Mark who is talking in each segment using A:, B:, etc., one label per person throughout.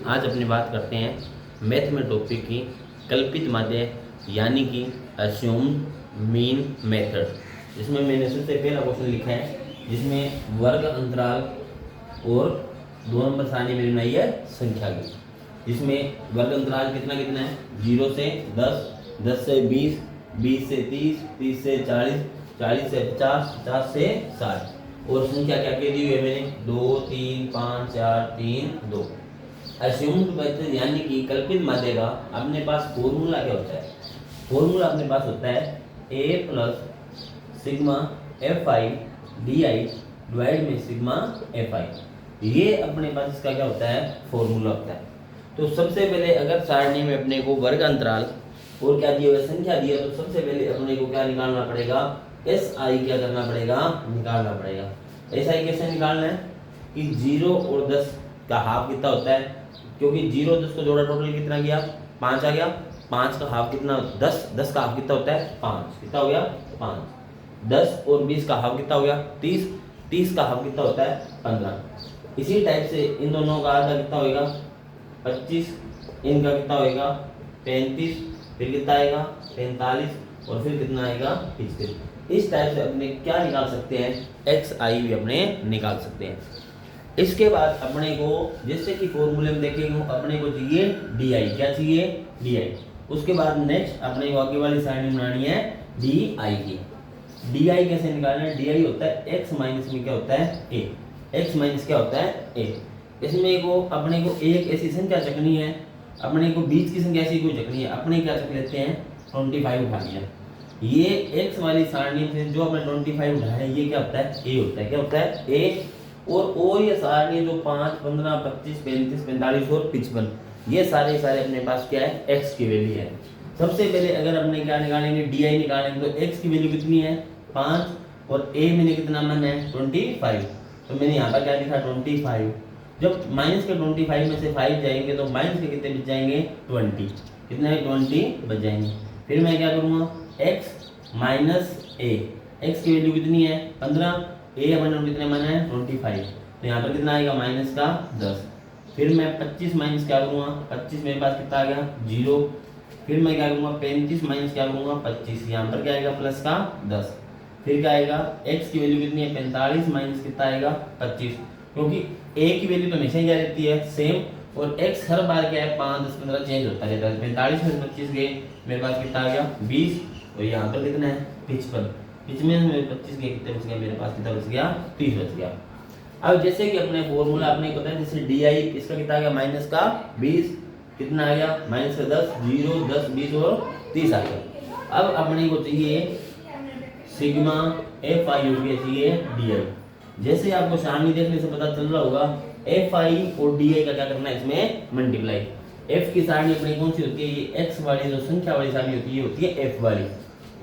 A: आज अपनी बात करते हैं मैथ में टॉपिक की कल्पित माध्य यानी कि अस्यूम्ड मीन मेथड, जिसमें मैंने सबसे पहला क्वेश्चन लिखा है जिसमें वर्ग अंतराल और 2 नंबर सारणी में बनाई है संख्या की, जिसमें वर्ग अंतराल कितना कितना है 0 से 10, 10 से 20, 20 से 30, 30 से 40, 40 से 50, 50 से 60 और संख्या क्या कह दी हुई है मैंने 2, 3, 5, 4, 3, 2। अस्यूम्ड मेथड यानी कि कल्पित माध्य का अपने पास फॉर्मूला क्या होता है? फॉर्मूला अपने पास होता है a plus sigma F I D I divide में सिग्मा एफ आई। ये अपने पास इसका क्या होता है? फॉर्मूला होता है। तो सबसे पहले अगर सारणी में अपने को वर्ग अंतराल और क्या दिया हुआ संख्या दिया, तो सबसे पहले अपने को क्या निकालना पड़ेगा? एस आई क्या करना पड़ेगा? निकालना पड़ेगा। एस आई कैसे निकालना है कि 0 और 10 का हाफ कितना होता है? क्योंकि 0 10 को जोड़ा टोटल कितना गया? 5 आ गया। 5 का हाफ कितना? 10, 10 का हाफ कितना होता है? 5। कितना हो गया? 5। 10 और 20 का हाफ कितना हो गया? 30। 30 का हाफ कितना होता है? 15। इसी टाइप से इन दोनों का आधा कितना होगा? 25। इनका कितना होगा? 35। फिर कितना आएगा? 45 और फिर कितना आएगा? 25। इस टाइप से अपने क्या निकाल सकते हैं? एक्स आई भी अपने निकाल सकते हैं। इसके बाद अपने को जैसे कि फॉर्मूले में देखेंगे अपने को चाहिए डी आई। क्या चाहिए? D I. उसके बाद नेक्स्ट अपने को आगे वाली सारणी बनानी है डी आई की। डी आई कैसे निकालना है? डी आई होता है एक्स माइनस में क्या होता है? ए। एक्स माइनस क्या होता है? ए। इसमें को अपने को एक ऐसी संख्या चकनी है, अपने को बीच की संख्या ऐसी कोई चकनी है, अपने क्या चक लेते हैं? 25 उठा लिया। ये एक्स वाली सारणी से जो अपने 25 उठाया है ये क्या होता है? ए होता है। क्या होता है? ए। और ये सारणी जो 5, 15, 25, 35, 45 और 55 ये सारे अपने पास क्या है? एक्स की वैल्यू है। सबसे पहले अगर अपने क्या निकालेंगे? डी आई निकालेंगे तो एक्स की वैल्यू कितनी है? 5 और ए मैंने कितना मन है? 25। तो मैंने यहाँ पर क्या लिखा? 25। जब माइनस के 25 में से 5 जाएंगे तो माइनस के कितने बच जाएंगे? 20। कितने? 20 बच जाएंगे। फिर मैं क्या करूँगा? एक्स माइनस ए। एक्स की वैल्यू कितनी है? 15। ए अपन कितने माना है? 25। तो यहाँ पर कितना आएगा? माइनस का 10। फिर मैं 25 माइनस क्या करूँगा? 25 मेरे पास कितना आ गया? 0। फिर मैं क्या करूँगा? 35 माइनस क्या करूँगा? 25। यहाँ पर क्या आएगा? प्लस का 10। फिर क्या आएगा? एक्स की वैल्यू कितनी है? 45 माइनस कितना आएगा? 25। क्योंकि ए की वैल्यू तो हमेशा ही क्या रहती है? सेम। और एक्स हर बार क्या है? 5, 10, 15 चेंज होता रहता है। 45 में 25 गए, मेरे पास कितना आ गया? 20। और यहाँ पर कितना है? 55। 55 में 25 गए, कितने बच गया? मेरे पास कितना बच गया? 30 बच गया। अब जैसे कि अपने फॉर्मूला आपने पता है, जैसे डी आई इसका कितना आ गया? माइनस का 20। कितना आ गया? माइनस का 10, 0, 10, 20 और 30 आ गया। अब अपने को चाहिए सिग्मा एफ आई हो गया, चाहिए डी आई। जैसे आपको सारणी देखने से पता चल रहा होगा एफ आई और डी आई का क्या करना है? इसमें मल्टीप्लाई। एफ की सारणी अपनी कौन सी होती है? ये एक्स वाली जो संख्या वाली सारणी होती है ये होती है एफ वाली।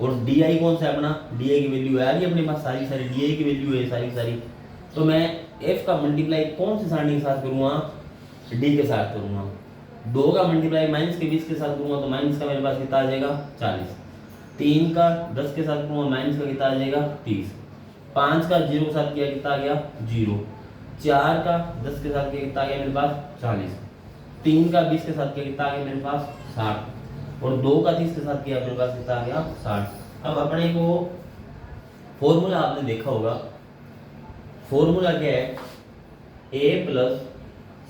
A: और डी आई कौन सा है अपना? डी आई की वैल्यू है यार, ये अपने पास सारी डी आई की वैल्यू है सारी। तो मैं एफ का मल्टीप्लाई कौन सी सारणी के साथ करूँगा? डी के साथ करूँगा। 2 का मल्टीप्लाई माइनस के 20 के साथ करूँगा तो माइनस का मेरे पास कितना आ जाएगा? 40। 3 का 10 के साथ करूँगा माइनस का कितना आ जाएगा? 30। 5 का 0 के साथ किया कितना आ गया? 0। 4 का 10 के साथ किया कितना आ गया मेरे पास? 40। 3 का 20 के साथ किया कितना आ गया मेरे पास? 60। और 2 का 30 के साथ किया मेरे पास कितना आ गया? 60। अब अपने को फॉर्मूला आपने देखा होगा, फॉर्मूला क्या है? A plus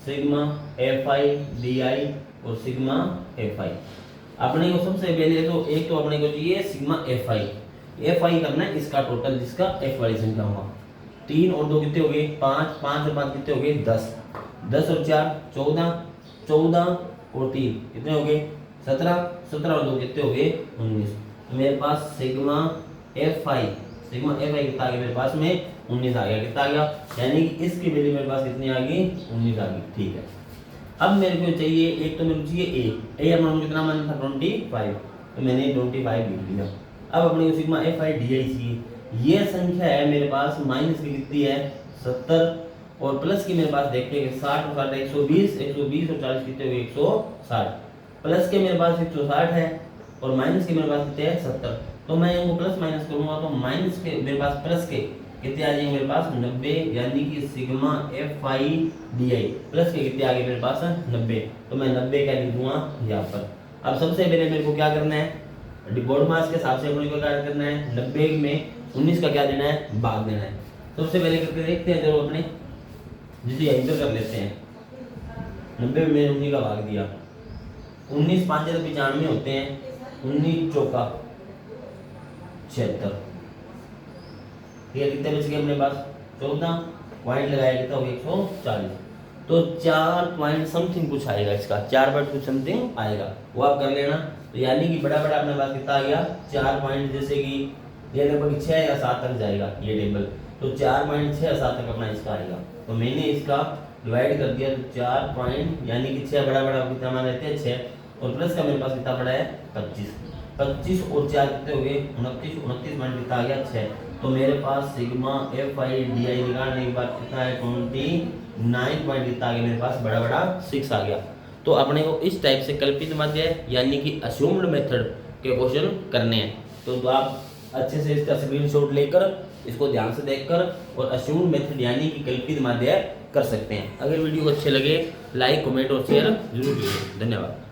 A: sigma F I D I और सिग्मा एफ आई। अपने को सबसे पहले तो एक तो अपने को चाहिए sigma F I. F I करना है इसका टोटल, जिसका एफ वाली संख्या होगा। 3 और 2 कितने हो गए? 5। 5 और 5 कितने हो गए? 10। 10 और 4 14। 14 और 3 कितने हो गए? 17। 17 और 2 कितने हो गए? 19। तो मेरे पास सिग्मा एफ आई कितना आ गया मेरे पास में? 19 आ गया। कितना आ गया? यानी कि इसकी वैल्यू मेरे पास कितनी आ गई? 19 आ गई। ठीक है। अब मेरे को चाहिए एक तो मेरे को चाहिए ए अपना कितना माना था? 25। तो मैंने 25 लिख दिया। अब अपने को सिग्मा एफ आई डी आई चाहिए। ये संख्या है मेरे पास माइनस की कितनी है? 70 और प्लस की मेरे पास देखते हैं 60 और 60 120। 120 और 40 कितने हो गए? 160। प्लस के मेरे पास 160 है और माइनस के मेरे पास कितने हैं? 70। तो मैं इनको प्लस माइनस करूंगा तो माइनस के मेरे पास प्लस के कितने आ जाएंगे मेरे पास 90, यानी कि सिग्मा FI/DI प्लस के कितने आ गए मेरे पास 90। तो मैं 90 का लिख दूंगा यहाँ पर। अब सबसे पहले मेरे को क्या करना है, बोर्ड मास के हिसाब से अपने को क्या करना है, 90 में 19 का क्या देना है, भाग देना है। सबसे पहले करके देखते हैं, जरूर अपने जिसे यहीं पर कर लेते हैं। 90 में 19 का भाग दिया, 19 5 95 होते हैं, 19 चौका 76। ये कितने बच गए अपने पास 14, पॉइंट लगाया कितना हो गया 140। तो 4 पॉइंट समथिंग कुछ आएगा, इसका 4 पॉइंट कुछ समथिंग आएगा, वो आप कर लेना। तो यानी कि बड़ा बड़ा अपने पास कितना आ गया 4 पॉइंट, जैसे कि ये लगभग 6 या 7 तक जाएगा ये टेबल। तो 4.6 या 7 तक अपना इसका आएगा। तो मैंने इसका डिवाइड कर दिया, तो 4 पॉइंट यानी कि 6 बड़ा बड़ा कितना मान लेते हैं 6, और प्लस का मेरे पास कितना पड़ा है 25 और 4 कितने हो गए 29 पॉइंट कितना आ गया 6। तो मेरे पास सिग्मा FI/DI निकालने के बाद कितना है 29 पॉइंट कितना आ गया मेरे पास, बड़ा बड़ा 6 आ गया। तो अपने को इस टाइप से कल्पित माध्य यानी कि अज्यूम्ड मेथड के क्वेश्चन करने हैं। तो आप अच्छे से इसका स्क्रीनशॉट लेकर इसको ध्यान से देखकर और अज्यूम्ड मेथड यानी कि कल्पित माध्य कर सकते हैं। अगर वीडियो को अच्छे लगे लाइक कमेंट और शेयर जरूर कीजिए। धन्यवाद।